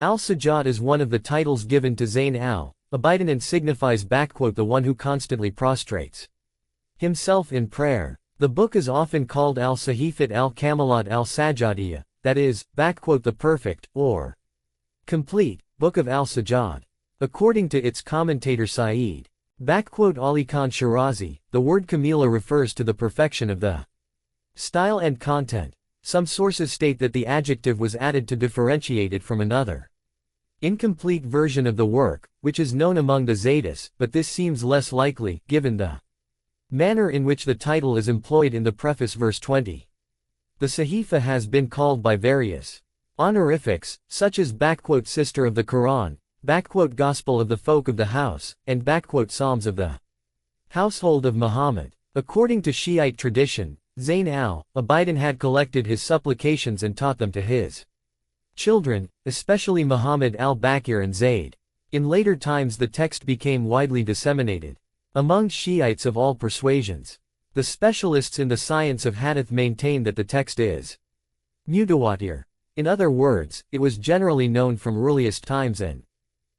Al-Sajjad is one of the titles given to Zayn al-Abidin and signifies "the one who constantly prostrates himself in prayer." The book is often called al-Sahifat al-Kamalat al-Sajjadiyya, that is, "the perfect, or complete, book of al-Sajjad." According to its commentator Saeed Ali Khan Shirazi, the word Kamila refers to the perfection of the style and content. Some sources state that the adjective was added to differentiate it from another incomplete version of the work, which is known among the Zaydis, but this seems less likely, given the manner in which the title is employed in the preface verse 20. The Sahifa has been called by various honorifics, such as "sister of the Quran", "gospel of the folk of the house", and "psalms of the household of Muhammad." According to Shiite tradition, Zayn al-Abidin had collected his supplications and taught them to his children, especially Muhammad al-Baqir and Zayd. In later times the text became widely disseminated among Shiites of all persuasions. The specialists in the science of hadith maintain that the text is mutawatir. In other words, it was generally known from earliest times and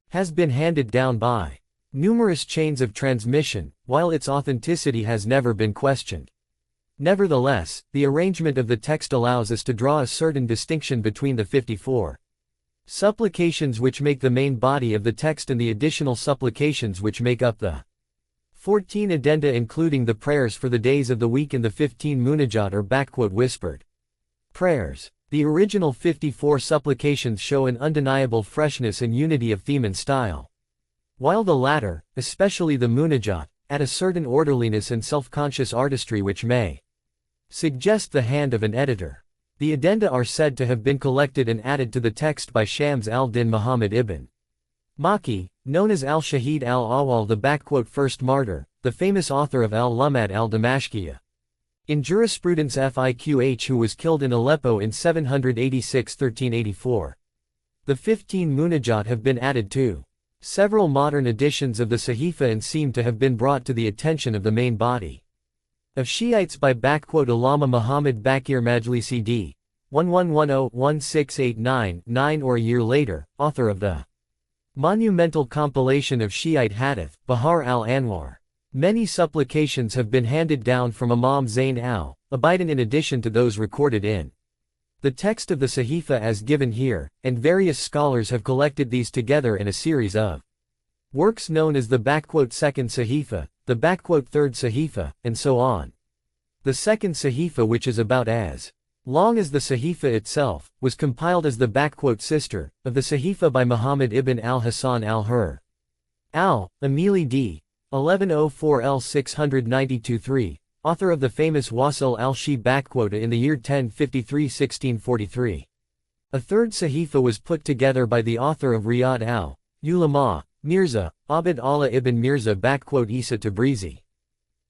has been handed down by numerous chains of transmission, while its authenticity has never been questioned. Nevertheless, the arrangement of the text allows us to draw a certain distinction between the 54 supplications which make the main body of the text and the additional supplications which make up the 14 addenda, including the prayers for the days of the week and the 15 munajat or whispered prayers. The original 54 supplications show an undeniable freshness and unity of theme and style, while the latter, especially the munajat, add a certain orderliness and self-conscious artistry which may suggest the hand of an editor. The addenda are said to have been collected and added to the text by Shams al-Din Muhammad ibn Maki, known as al-Shahid al-Awwal, the first martyr, the famous author of al-Lumad al-Damashqiyya in jurisprudence fiqh, who was killed in Aleppo in 786–1384. The 15 munajat have been added to several modern editions of the Sahifa and seem to have been brought to the attention of the main body of Shiites by Allama Muhammad Baqir Majlisi d. 1110-1689-9 or a year later, author of the monumental compilation of Shiite hadith, Bahar al-Anwar. Many supplications have been handed down from Imam Zayn al-Abidin in addition to those recorded in the text of the Sahifa as given here, and various scholars have collected these together in a series of works known as the second Sahifa, the third Sahifa, and so on. The second Sahifa, which is about as long as the Sahifa itself, was compiled as the sister of the Sahifa by Muhammad ibn al-Hasan al-Hur al-Amili d. 1104–692–3, author of the famous Wasil al-Shi in the year 1053–1643. A third Sahifa was put together by the author of Riyad al-Ulama, Mirza, Abd Allah ibn Mirza Isa Tabrizi,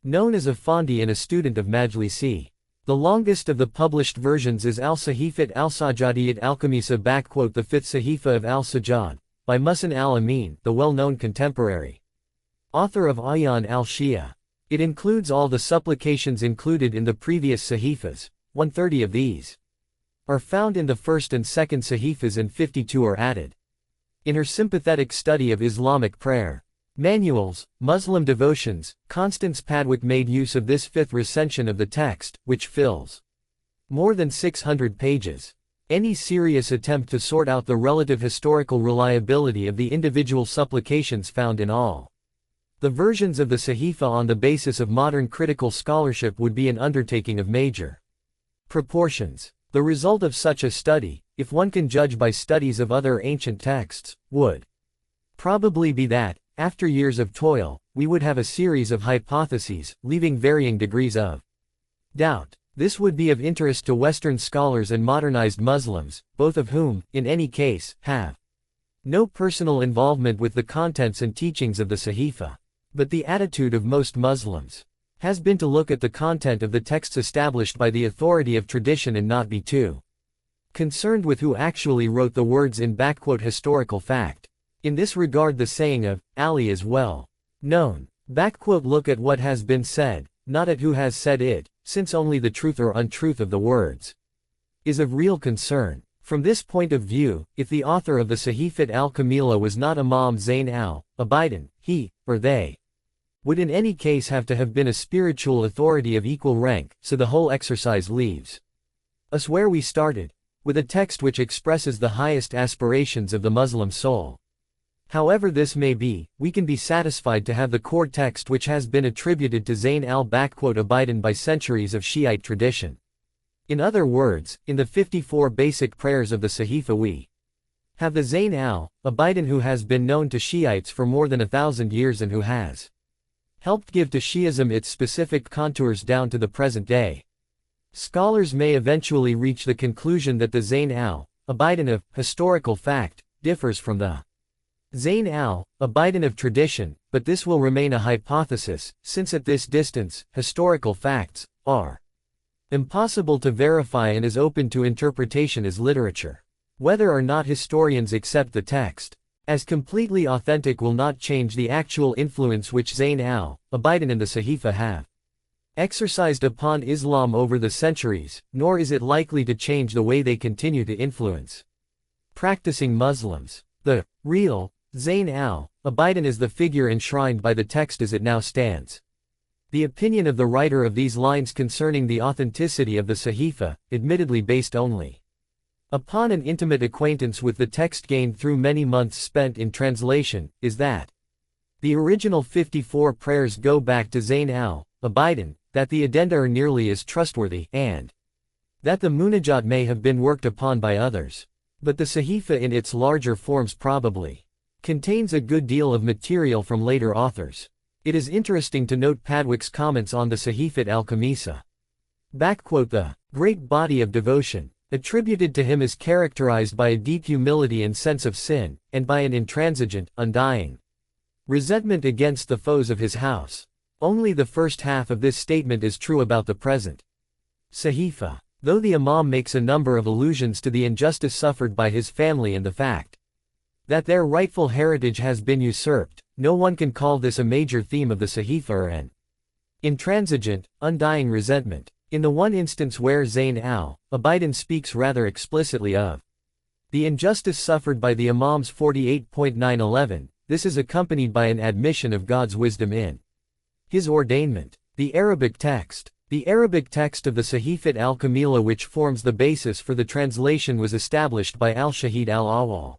known as Afandi and a student of Majlisi. The longest of the published versions is al-Sahifat al-Sajjadiyat al-Kamisa the fifth Sahifa of al-Sajjad, by Muhsin al-Amin, the well-known contemporary author of Ayan al-Shia. It includes all the supplications included in the previous Sahifas. 130 of these are found in the first and second Sahifas and 52 are added. In her sympathetic study of Islamic prayer manuals, Muslim devotions, Constance Padwick made use of this fifth recension of the text, which fills more than 600 pages. Any serious attempt to sort out the relative historical reliability of the individual supplications found in all the versions of the Sahifa on the basis of modern critical scholarship would be an undertaking of major proportions. The result of such a study, if one can judge by studies of other ancient texts, would probably be that, after years of toil, we would have a series of hypotheses, leaving varying degrees of doubt. This would be of interest to Western scholars and modernized Muslims, both of whom, in any case, have no personal involvement with the contents and teachings of the Sahifa. But the attitude of most Muslims has been to look at the content of the texts established by the authority of tradition and not be too concerned with who actually wrote the words in historical fact. In this regard the saying of Ali is well known. Look at what has been said, not at who has said it, since only the truth or untruth of the words is of real concern. From this point of view, if the author of the Sahifat al-Kamila was not Imam Zayn al-Abidin, he, or they, would in any case have to have been a spiritual authority of equal rank, so the whole exercise leaves us where we started, with a text which expresses the highest aspirations of the Muslim soul. However this may be, we can be satisfied to have the core text which has been attributed to Zayn al-Abidin by centuries of Shiite tradition. In other words, in the 54 basic prayers of the Sahifa we have the Zayn al-Abidin who has been known to Shiites for more than 1,000 years and who has helped give to Shi'ism its specific contours down to the present day. Scholars may eventually reach the conclusion that the Zayn al-Abidin of historical fact differs from the Zayn al-Abidin of tradition, but this will remain a hypothesis, since at this distance, historical facts are impossible to verify and is open to interpretation as literature. Whether or not historians accept the text as completely authentic will not change the actual influence which Zayn al-Abidin and the Sahifa have exercised upon Islam over the centuries, nor is it likely to change the way they continue to influence practicing Muslims. The real Zayn al-Abidin is the figure enshrined by the text as it now stands. The opinion of the writer of these lines concerning the authenticity of the Sahifa, admittedly based only upon an intimate acquaintance with the text gained through many months spent in translation, is that the original 54 prayers go back to Zayn al-Abidin, that the addenda are nearly as trustworthy, and that the munajat may have been worked upon by others. But the Sahifa in its larger forms probably contains a good deal of material from later authors. It is interesting to note Padwick's comments on the Sahifat al-Kamisa. The great body of devotion attributed to him is characterized by a deep humility and sense of sin, and by an intransigent, undying resentment against the foes of his house. Only the first half of this statement is true about the present Sahifa. Though the Imam makes a number of allusions to the injustice suffered by his family and the fact that their rightful heritage has been usurped, no one can call this a major theme of the Sahifa or an intransigent, undying resentment. In the one instance where Zayn al-Abidin speaks rather explicitly of the injustice suffered by the Imam's 48.911, this is accompanied by an admission of God's wisdom in his ordainment. The Arabic text of the Sahifat al-Kamila which forms the basis for the translation was established by al-Shahid al-Awwal.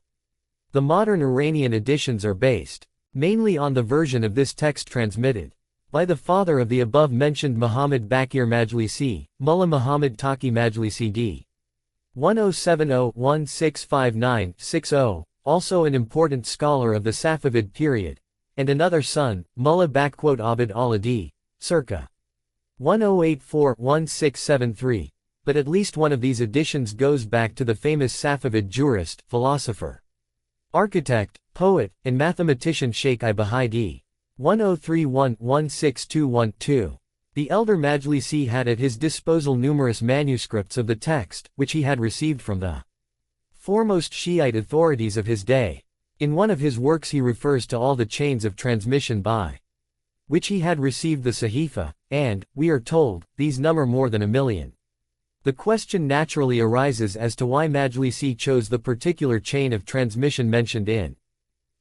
The modern Iranian editions are based mainly on the version of this text transmitted by the father of the above-mentioned Muhammad Baqir Majlisi, Mullah Muhammad Taqi Majlisi d. 1070-1659-60, also an important scholar of the Safavid period, and another son, Mullah Abd Allah d. circa 1084-1673, but at least one of these editions goes back to the famous Safavid jurist, philosopher, architect, poet, and mathematician Sheikh Bahai d. 1031-16212. The elder Majlisi had at his disposal numerous manuscripts of the text, which he had received from the foremost Shiite authorities of his day. In one of his works he refers to all the chains of transmission by which he had received the Sahifa, and, we are told, these number more than 1,000,000. The question naturally arises as to why Majlisi chose the particular chain of transmission mentioned in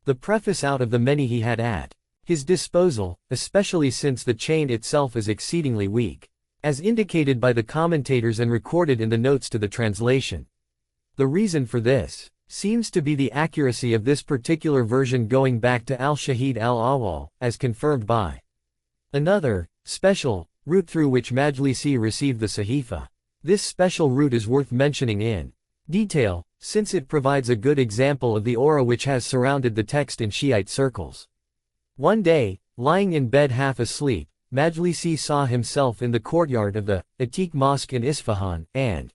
the preface out of the many he had at his disposal, especially since the chain itself is exceedingly weak, as indicated by the commentators and recorded in the notes to the translation. The reason for this seems to be the accuracy of this particular version going back to al-Shahid al-Awwal, as confirmed by another, special, route through which Majlisi received the Sahifa. This special route is worth mentioning in detail, since it provides a good example of the aura which has surrounded the text in Shiite circles. One day, lying in bed half asleep, Majlisi saw himself in the courtyard of the Atiq Mosque in Isfahan, and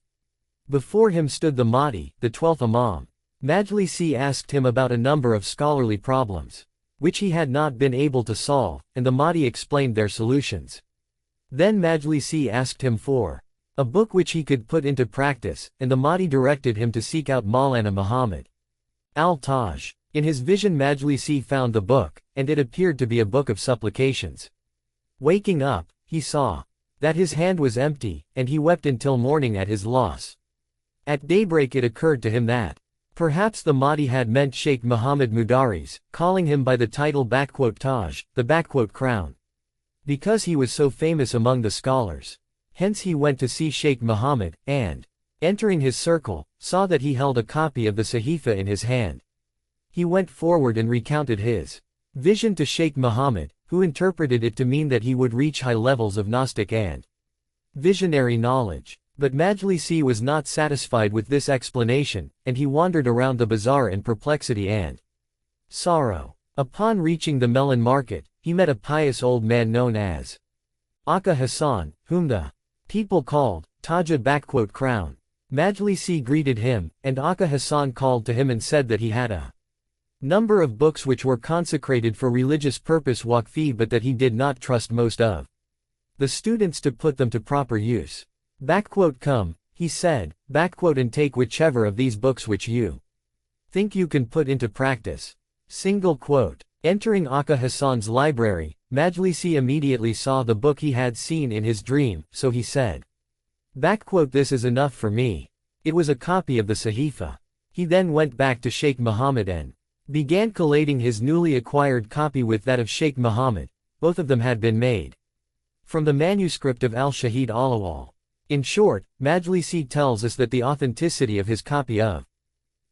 before him stood the Mahdi, the 12th Imam. Majlisi asked him about a number of scholarly problems, which he had not been able to solve, and the Mahdi explained their solutions. Then Majlisi asked him for a book which he could put into practice, and the Mahdi directed him to seek out Maulana Muhammad al-Taj. In his vision Majlisi found the book, and it appeared to be a book of supplications. Waking up, he saw that his hand was empty, and he wept until morning at his loss. At daybreak it occurred to him that perhaps the Mahdi had meant Sheikh Muhammad Mudaris, calling him by the title Taj, the crown, because he was so famous among the scholars. Hence he went to see Sheikh Muhammad, and, entering his circle, saw that he held a copy of the Sahifa in his hand. He went forward and recounted his vision to Sheikh Muhammad, who interpreted it to mean that he would reach high levels of Gnostic and visionary knowledge. But Majlisi was not satisfied with this explanation, and he wandered around the bazaar in perplexity and sorrow. Upon reaching the melon market, he met a pious old man known as Akka Hassan, whom the people called Taja crown. Majlisi greeted him, and Akka Hassan called to him and said that he had a number of books which were consecrated for religious purpose waqfi, but that he did not trust most of the students to put them to proper use. Come, he said, and take whichever of these books which you think you can put into practice. Entering Akka Hassan's library, Majlisi immediately saw the book he had seen in his dream, so he said, this is enough for me. It was a copy of the Sahifa. He then went back to Sheikh Muhammad and began collating his newly acquired copy with that of Sheikh Muhammad. Both of them had been made from the manuscript of al-Shahid Alawal. In short, Majlisi tells us that the authenticity of his copy of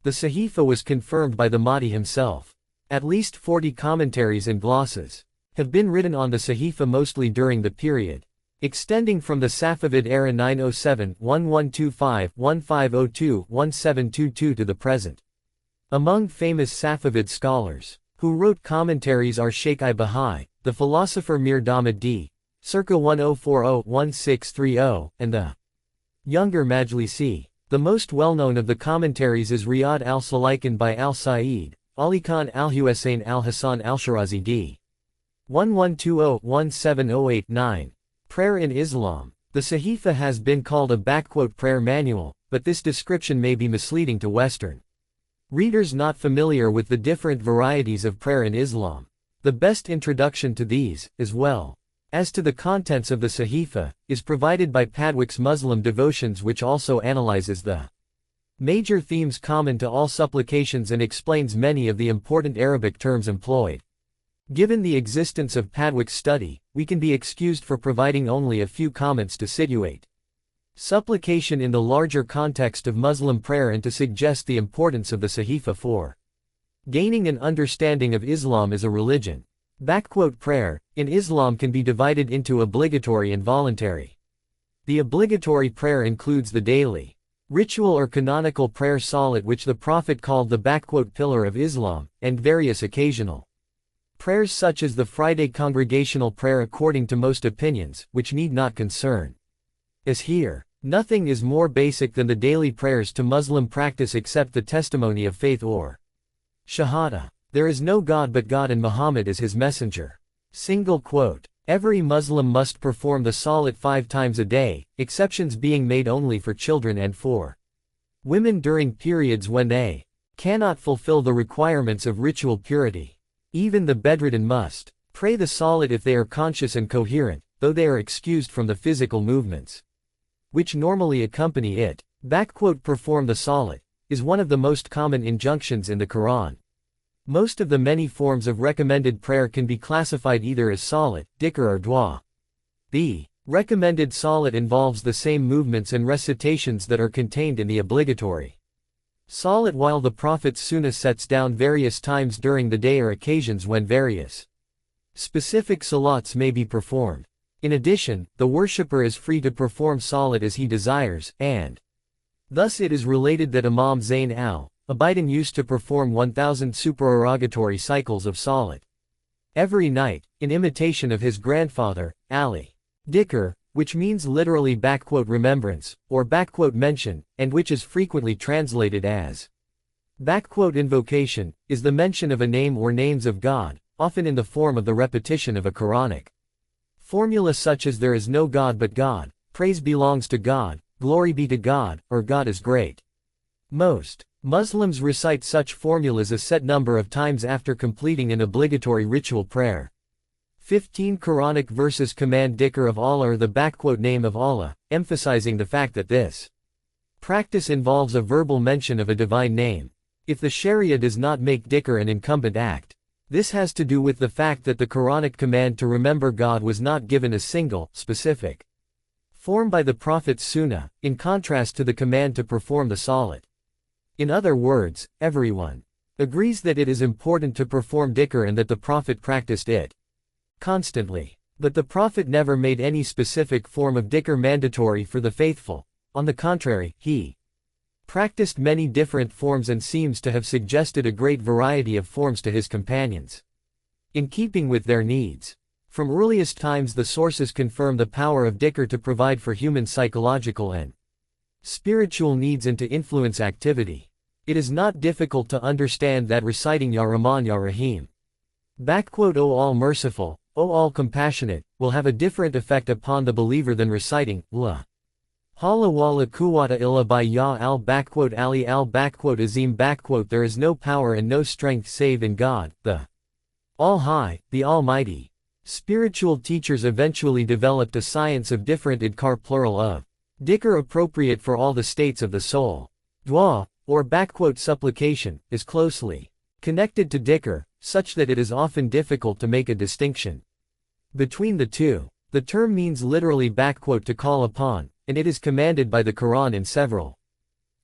the Sahifa was confirmed by the Mahdi himself. At least 40 commentaries and glosses have been written on the Sahifa, mostly during the period extending from the Safavid era 907-1125-1502-1722 to the present. Among famous Safavid scholars who wrote commentaries are Sheikh I-Bahai, the philosopher Mir Damad circa 1040-1630, and the younger Majlisi. The most well-known of the commentaries is Riyad al-Salikin by al-Sa'id, Ali Khan al-Hussein al-Hassan al-Shirazi d. 1120-1708-9. Prayer in Islam. The Sahifa has been called a prayer manual, but this description may be misleading to Western readers not familiar with the different varieties of prayer in Islam. The best introduction to these, as well as to the contents of the Sahifa, is provided by Padwick's Muslim Devotions, which also analyzes the major themes common to all supplications and explains many of the important Arabic terms employed. Given the existence of Padwick's study, we can be excused for providing only a few comments to situate supplication in the larger context of Muslim prayer and to suggest the importance of the Sahifa for gaining an understanding of Islam as a religion. Prayer, in Islam, can be divided into obligatory and voluntary. The obligatory prayer includes the daily ritual or canonical prayer Salat, which the Prophet called the pillar of Islam, and various occasional prayers such as the Friday congregational prayer according to most opinions, which need not concern us here. Nothing is more basic than the daily prayers to Muslim practice except the testimony of faith or Shahada. There is no God but God and Muhammad is his messenger. Every Muslim must perform the Salat 5 times a day, exceptions being made only for children and for women during periods when they cannot fulfill the requirements of ritual purity. Even the bedridden must pray the Salat if they are conscious and coherent, though they are excused from the physical movements which normally accompany it. Perform the Salat is one of the most common injunctions in the Quran. Most of the many forms of recommended prayer can be classified either as Salat, Dhikr or Dua. The recommended Salat involves the same movements and recitations that are contained in the obligatory Salat, while the Prophet's Sunnah sets down various times during the day or occasions when various specific Salats may be performed. In addition, the worshipper is free to perform Salat as he desires, and thus it is related that Imam Zayn al-Abidin used to perform 1,000 supererogatory cycles of Salat every night, in imitation of his grandfather, Ali. Dhikr, which means literally remembrance, or mention, and which is frequently translated as invocation, is the mention of a name or names of God, often in the form of the repetition of a Quranic formula such as there is no God but God, praise belongs to God, glory be to God, or God is great. Most Muslims recite such formulas a set number of times after completing an obligatory ritual prayer. 15 Quranic verses command dhikr of Allah or the name of Allah, emphasizing the fact that this Practice involves a verbal mention of a divine name. If the Sharia does not make dhikr an incumbent act, this has to do with the fact that the Quranic command to remember God was not given a single, specific form by the Prophet's Sunnah, in contrast to the command to perform the Salat. In other words, everyone agrees that it is important to perform dhikr and that the Prophet practiced it constantly. But the Prophet never made any specific form of dhikr mandatory for the faithful. On the contrary, he practiced many different forms and seems to have suggested a great variety of forms to his companions, in keeping with their needs. From earliest times the sources confirm the power of dhikr to provide for human psychological and spiritual needs and to influence activity. It is not difficult to understand that reciting Ya Rahman Ya Rahim, O all merciful, O all compassionate, will have a different effect upon the believer than reciting La Hawla wala quwwata illa bi Ya Ali Azim. There is no power and no strength save in God, the All-High, the Almighty. Spiritual teachers eventually developed a science of different adkar plural of dhikr appropriate for all the states of the soul. Dua, or supplication, is closely connected to dhikr, such that it is often difficult to make a distinction between the two. The term means literally to call upon, and it is commanded by the Quran in several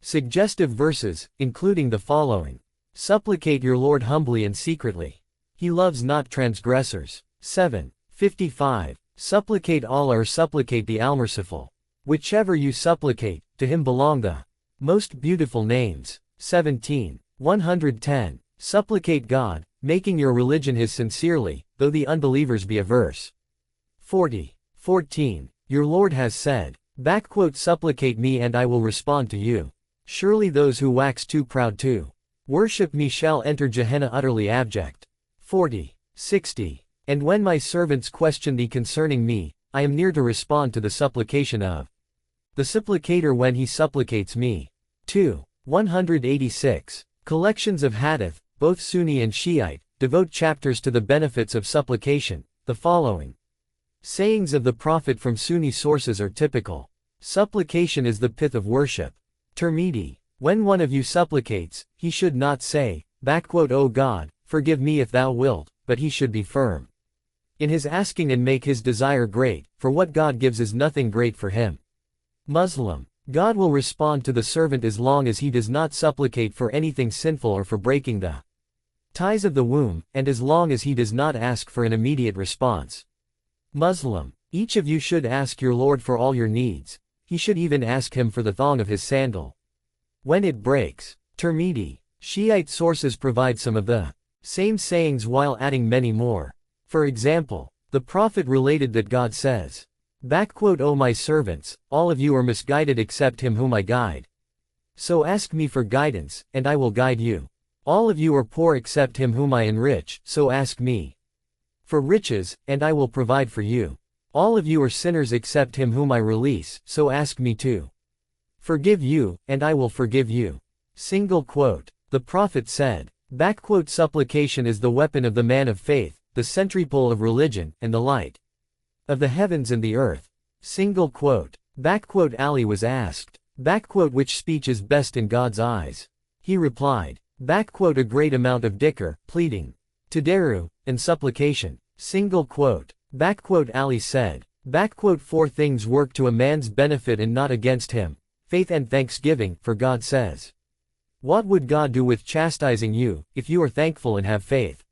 suggestive verses, including the following. Supplicate your Lord humbly and secretly. He loves not transgressors. 7:55. Supplicate Allah or supplicate the Almerciful. Whichever you supplicate, to him belong the most beautiful names. 17:110. Supplicate God, making your religion his sincerely, though the unbelievers be averse. 40:14. Your Lord has said, supplicate me and I will respond to you. Surely those who wax too proud to worship me shall enter Gehenna utterly abject. 40:60. And when my servants question thee concerning me, I am near to respond to the supplication of the supplicator when he supplicates me. 2:186. Collections of hadith, both Sunni and Shiite, devote chapters to the benefits of supplication. The following sayings of the Prophet from Sunni sources are typical. Supplication is the pith of worship. Tirmidhi. When one of you supplicates, he should not say, O God, forgive me if thou wilt, but he should be firm in his asking and make his desire great, for what God gives is nothing great for him. Muslim. God will respond to the servant as long as he does not supplicate for anything sinful or for breaking the ties of the womb, and as long as he does not ask for an immediate response. Muslim. Each of you should ask your Lord for all your needs. He should even ask him for the thong of his sandal when it breaks. Tirmidhi. Shiite sources provide some of the same sayings while adding many more. For example, the Prophet related that God says, O my servants, all of you are misguided except him whom I guide. So ask me for guidance, and I will guide you. All of you are poor except him whom I enrich, so ask me for riches, and I will provide for you. All of you are sinners except him whom I release, so ask me to forgive you, and I will forgive you. Single quote. The Prophet said, supplication is the weapon of the man of faith, the centrepole of religion, and the light of the heavens and the earth. Single quote. Ali was asked, which speech is best in God's eyes? He replied, a great amount of dhikr, pleading, tadaru, and supplication. Single quote. Ali said, four things work to a man's benefit and not against him, faith and thanksgiving, for God says, what would God do with chastising you, if you are thankful and have faith?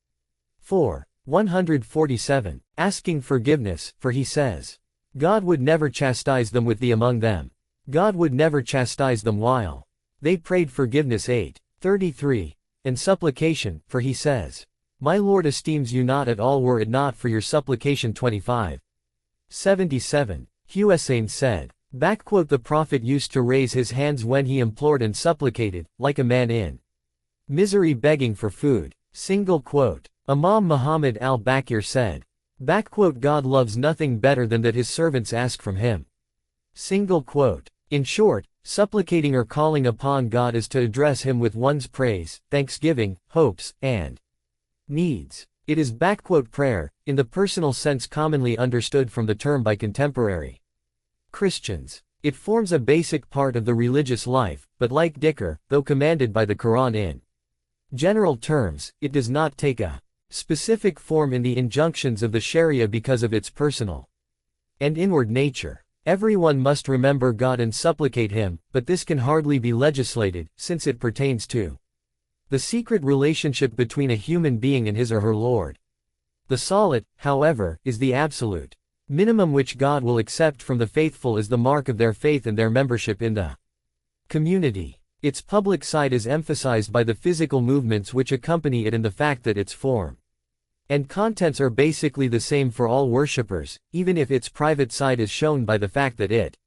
4:147. Asking forgiveness, for he says, God would never chastise them with thee among them. God would never chastise them while they prayed forgiveness. 8:33. And supplication, for he says, my Lord esteems you not at all were it not for your supplication. 25:77. Husayn said, the Prophet used to raise his hands when he implored and supplicated, like a man in misery begging for food. Single quote. Imam Muhammad al-Baqir said, God loves nothing better than that his servants ask from him. Single quote. In short, supplicating or calling upon God is to address him with one's praise, thanksgiving, hopes, and needs. It is prayer, in the personal sense commonly understood from the term by contemporary Christians. It forms a basic part of the religious life, but like dhikr, though commanded by the Quran in general terms, it does not take a specific form in the injunctions of the Sharia because of its personal and inward nature. Everyone must remember God and supplicate Him, but this can hardly be legislated, since it pertains to the secret relationship between a human being and his or her Lord. The Salat, however, is the absolute minimum which God will accept from the faithful as the mark of their faith and their membership in the community. Its public side is emphasized by the physical movements which accompany it and the fact that its form and contents are basically the same for all worshippers, even if its private side is shown by the fact that it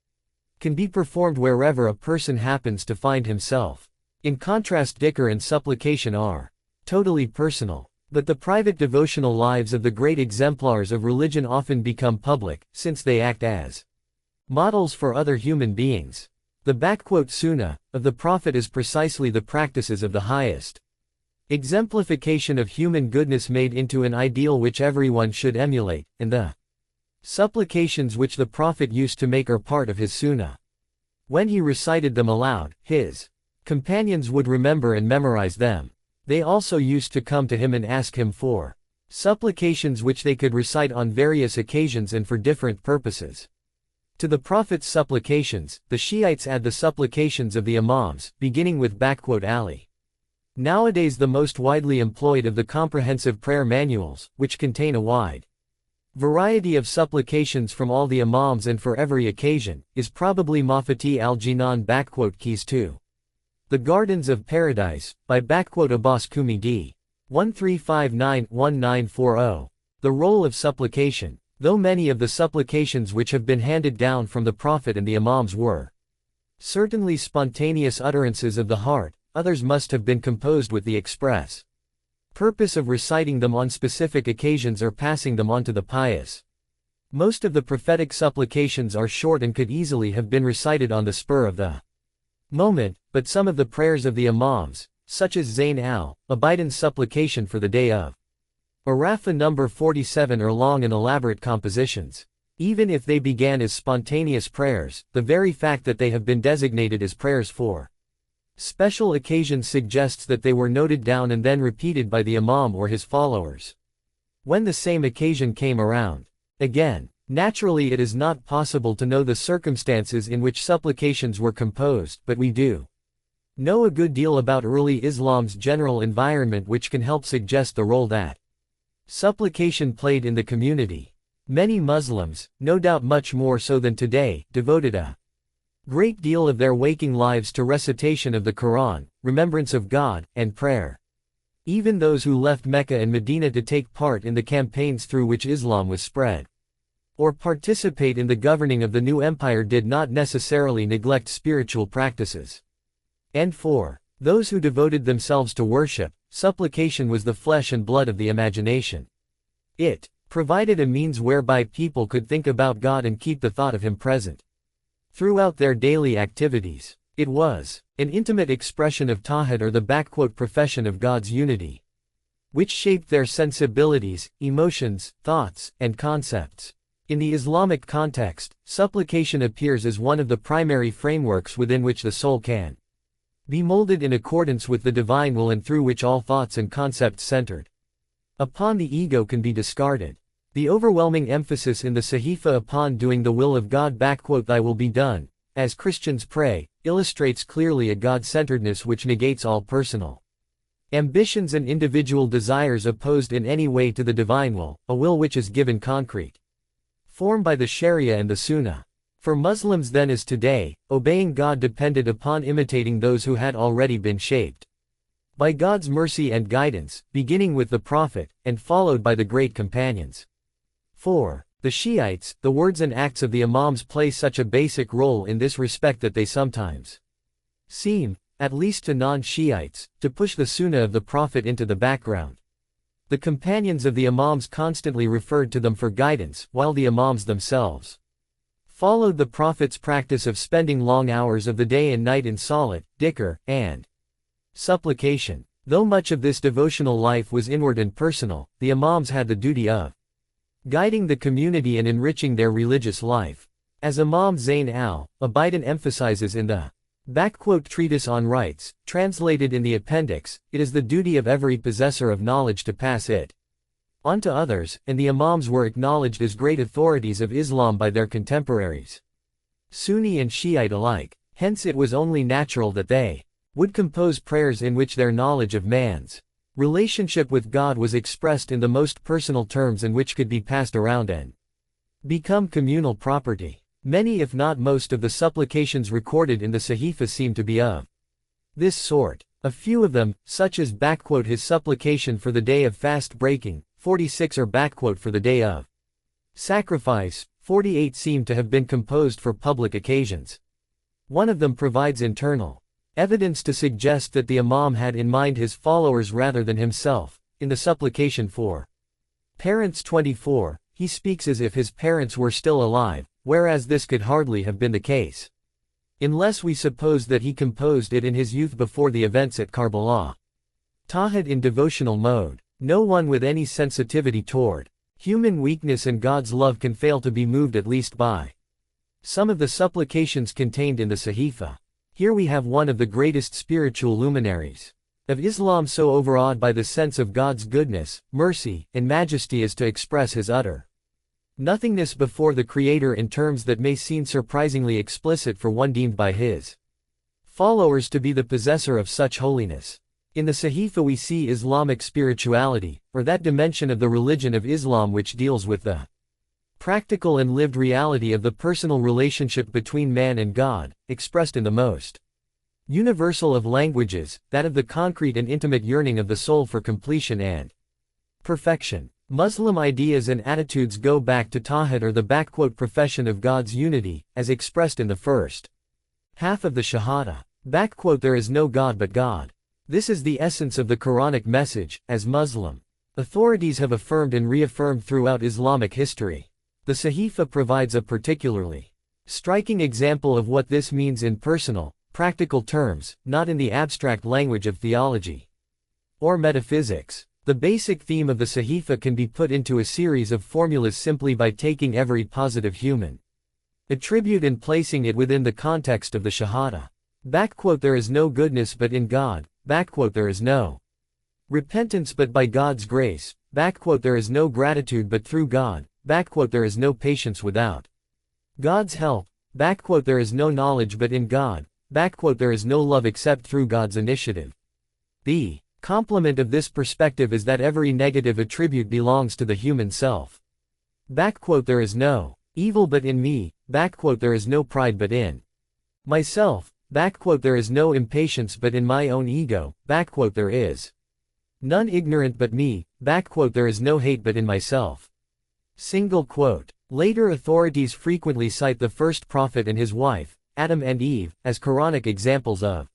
can be performed wherever a person happens to find himself. In contrast, dhikr and supplication are totally personal. But the private devotional lives of the great exemplars of religion often become public, since they act as models for other human beings. The Sunnah of the Prophet is precisely the practices of the highest exemplification of human goodness made into an ideal which everyone should emulate, and the supplications which the Prophet used to make are part of his Sunnah. When he recited them aloud, his companions would remember and memorize them. They also used to come to him and ask him for supplications which they could recite on various occasions and for different purposes. To the Prophet's supplications, the Shiites add the supplications of the Imams, beginning with Ali. Nowadays the most widely employed of the comprehensive prayer manuals, which contain a wide variety of supplications from all the Imams and for every occasion, is probably Mafati al-Jinan Keys 2. The Gardens of Paradise, by Abbas Kumi d. 1359-1940. The role of supplication. Though many of the supplications which have been handed down from the Prophet and the Imams were certainly spontaneous utterances of the heart, others must have been composed with the express purpose of reciting them on specific occasions or passing them on to the pious. Most of the prophetic supplications are short and could easily have been recited on the spur of the moment, but some of the prayers of the Imams, such as Zayn al-Abidin's supplication for the day of Arafah number 47, are long and elaborate compositions. Even if they began as spontaneous prayers, the very fact that they have been designated as prayers for special occasions suggests that they were noted down and then repeated by the Imam or his followers when the same occasion came around. Again, naturally it is not possible to know the circumstances in which supplications were composed, but we do know a good deal about early Islam's general environment which can help suggest the role that supplication played in the community. Many Muslims, no doubt much more so than today, devoted a great deal of their waking lives to recitation of the Quran, remembrance of God, and prayer. Even those who left Mecca and Medina to take part in the campaigns through which Islam was spread, or participate in the governing of the new empire, did not necessarily neglect spiritual practices. And for those who devoted themselves to worship, supplication was the flesh and blood of the imagination. It provided a means whereby people could think about God and keep the thought of Him present throughout their daily activities. It was an intimate expression of tawhid, or the profession of God's unity, which shaped their sensibilities, emotions, thoughts, and concepts. In the Islamic context, supplication appears as one of the primary frameworks within which the soul can be molded in accordance with the divine will and through which all thoughts and concepts centered upon the ego can be discarded. The overwhelming emphasis in the Sahifa upon doing the will of God "Thy will be done," as Christians pray, illustrates clearly a God-centeredness which negates all personal ambitions and individual desires opposed in any way to the divine will, a will which is given concrete form by the Sharia and the Sunnah. For Muslims then as today, obeying God depended upon imitating those who had already been shaped by God's mercy and guidance, beginning with the Prophet, and followed by the great companions. For the Shiites, the words and acts of the Imams play such a basic role in this respect that they sometimes seem, at least to non-Shiites, to push the Sunnah of the Prophet into the background. The companions of the Imams constantly referred to them for guidance, while the Imams themselves followed the Prophet's practice of spending long hours of the day and night in Salat, dhikr, and supplication. Though much of this devotional life was inward and personal, the Imams had the duty of guiding the community and enriching their religious life. As Imam Zayn al-Abidin emphasizes in the Treatise on Rights, translated in the appendix, it is the duty of every possessor of knowledge to pass it on to others, and the Imams were acknowledged as great authorities of Islam by their contemporaries, Sunni and Shiite alike. Hence it was only natural that they would compose prayers in which their knowledge of man's relationship with God was expressed in the most personal terms and which could be passed around and become communal property. Many if not most of the supplications recorded in the Sahifa seem to be of this sort. A few of them, such as his supplication for the day of fast breaking, 46 or for the day of sacrifice, 48 seem to have been composed for public occasions. One of them provides internal evidence to suggest that the Imam had in mind his followers rather than himself. In the supplication for parents 24, he speaks as if his parents were still alive, whereas this could hardly have been the case, unless we suppose that he composed it in his youth before the events at Karbala. Tawhid in devotional mode. No one with any sensitivity toward human weakness and God's love can fail to be moved at least by some of the supplications contained in the Sahifa. Here we have one of the greatest spiritual luminaries of Islam so overawed by the sense of God's goodness, mercy, and majesty as to express his utter nothingness before the Creator in terms that may seem surprisingly explicit for one deemed by his followers to be the possessor of such holiness. In the Sahifa we see Islamic spirituality, or that dimension of the religion of Islam which deals with the practical and lived reality of the personal relationship between man and God, expressed in the most universal of languages, that of the concrete and intimate yearning of the soul for completion and perfection. Muslim ideas and attitudes go back to Tawhid or the profession of God's unity, as expressed in the first half of the Shahada. There is no God but God. This is the essence of the Quranic message, as Muslim authorities have affirmed and reaffirmed throughout Islamic history. The Sahifa provides a particularly striking example of what this means in personal, practical terms, not in the abstract language of theology or metaphysics. The basic theme of the Sahifa can be put into a series of formulas simply by taking every positive human attribute and placing it within the context of the Shahada. There is no goodness but in God. There is no repentance but by God's grace. There is no gratitude but through God. There is no patience without God's help. There is no knowledge but in God. There is no love except through God's initiative. The complement of this perspective is that every negative attribute belongs to the human self. There is no evil but in me. There is no pride but in myself. There is no impatience but in my own ego. There is none ignorant but me. There is no hate but in myself. Later authorities frequently cite the first prophet and his wife, Adam and Eve, as Quranic examples of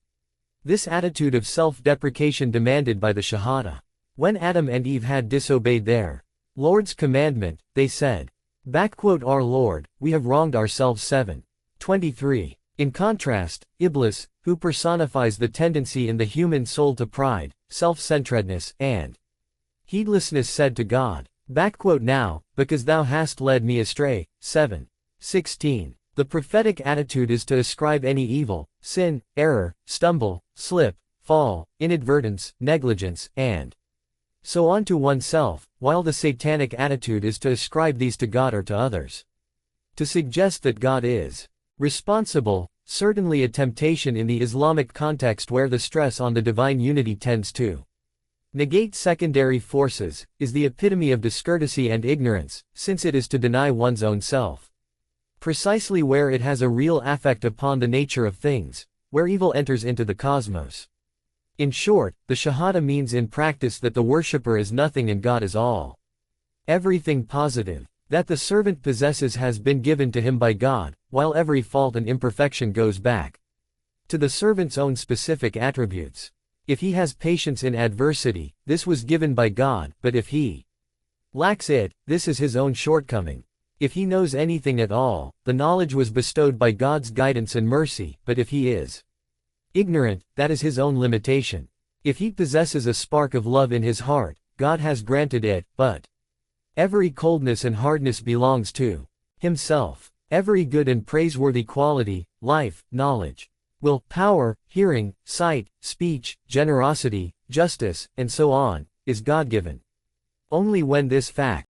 this attitude of self-deprecation demanded by the Shahada. When Adam and Eve had disobeyed their Lord's commandment, they said, Our Lord, we have wronged ourselves. 7:23. In contrast, Iblis, who personifies the tendency in the human soul to pride, self-centeredness, and heedlessness, said to God, Now, because thou hast led me astray. 7:16. The prophetic attitude is to ascribe any evil, sin, error, stumble, slip, fall, inadvertence, negligence, and so on to oneself, while the satanic attitude is to ascribe these to God or to others. To suggest that God is responsible, certainly a temptation in the Islamic context where the stress on the divine unity tends to negate secondary forces, is the epitome of discourtesy and ignorance, since it is to deny one's own self. Precisely where it has a real affect upon the nature of things, where evil enters into the cosmos. In short, the Shahada means in practice that the worshipper is nothing and God is all. Everything positive that the servant possesses has been given to him by God, while every fault and imperfection goes back to the servant's own specific attributes. If he has patience in adversity, this was given by God, but if he lacks it, this is his own shortcoming. If he knows anything at all, the knowledge was bestowed by God's guidance and mercy, but if he is ignorant, that is his own limitation. If he possesses a spark of love in his heart, God has granted it, but every coldness and hardness belongs to himself. Every good and praiseworthy quality, life, knowledge, will, power, hearing, sight, speech, generosity, justice, and so on, is God-given. Only when this fact,